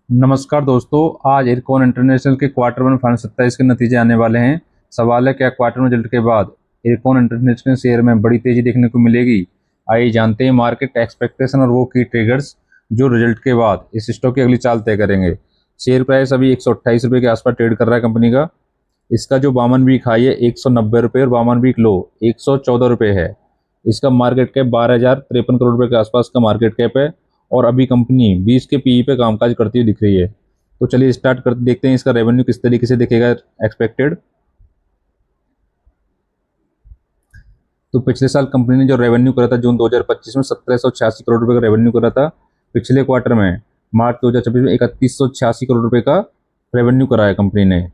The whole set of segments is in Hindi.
नमस्कार दोस्तों। आज इरकॉन इंटरनेशनल के क्वार्टर वन फाइनल 27 के नतीजे आने वाले हैं। सवाल है, क्या क्वार्टर वन रिजल्ट के बाद इरकॉन इंटरनेशनल शेयर में बड़ी तेजी देखने को मिलेगी? आइए जानते हैं मार्केट एक्सपेक्टेशन और वो की ट्रिगर्स जो रिजल्ट के बाद इस स्टॉक की अगली चाल तय करेंगे। शेयर प्राइस अभी 128 रुपये के आसपास ट्रेड कर रहा है कंपनी का। इसका जो 52 वीक हाई है 190 रुपये और 52 वीक लो 114 रुपये है। इसका मार्केट कैप 12,053 करोड़ रुपए के आसपास का मार्केट कैप है और अभी कंपनी 20 के पीई पे कामकाज करती हुई दिख रही है। तो चलिए स्टार्ट कर देखते हैं इसका रेवेन्यू किस तरीके से दिखेगा एक्सपेक्टेड। तो पिछले साल कंपनी ने जो रेवेन्यू करा था जून 2025 में 1786 करोड़ रुपए का रेवेन्यू करा था। पिछले क्वार्टर में मार्च 2026 में 3186 करोड़ रुपए का रेवेन्यू करा है कंपनी ने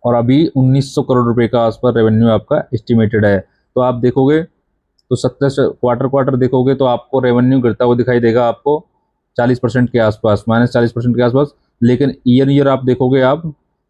और अभी 1900 करोड़ रुपए का आसपास रेवेन्यू आपका एस्टिमेटेड है। तो आप देखोगे तो 70 क्वार्टर क्वार्टर देखोगे तो आपको रेवेन्यू गिरता हुआ दिखाई देगा, आपको 40% के आसपास, -40% के आसपास। लेकिन ईयर ईयर आप देखोगे आप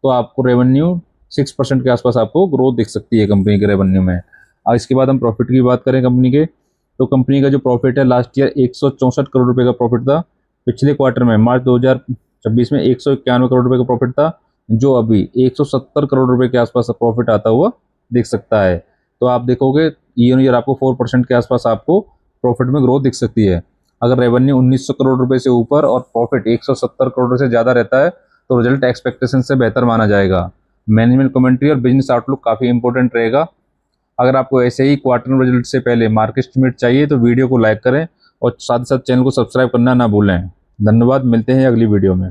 तो आपको रेवेन्यू 6% के आसपास आपको ग्रोथ दिख सकती है कंपनी के रेवेन्यू में। और इसके बाद हम प्रॉफिट की बात करें कंपनी के, तो कंपनी का जो प्रॉफिट है लास्ट ईयर 164 करोड़ रुपए का प्रॉफिट था। पिछले क्वार्टर में मार्च 2026 में 191 करोड़ रुपए का प्रॉफिट था, जो अभी 170 करोड़ रुपए के आसपास प्रॉफिट आता हुआ दिख सकता है। तो आप देखोगे ईयर ईयर आपको 4% के आसपास आपको प्रॉफिट में ग्रोथ दिख सकती है। अगर रेवेन्यू 1900 करोड़ रुपए से ऊपर और प्रॉफिट 170 करोड़ से ज़्यादा रहता है तो रिजल्ट एक्सपेक्टेशन से बेहतर माना जाएगा। मैनेजमेंट कमेंट्री और बिजनेस आउटलुक काफ़ी इंपॉर्टेंट रहेगा। अगर आपको ऐसे ही क्वार्टर रिजल्ट से पहले मार्केट एस्टिमेट चाहिए तो वीडियो को लाइक करें और साथ ही साथ चैनल को सब्सक्राइब करना ना भूलें। धन्यवाद, मिलते हैं अगली वीडियो में।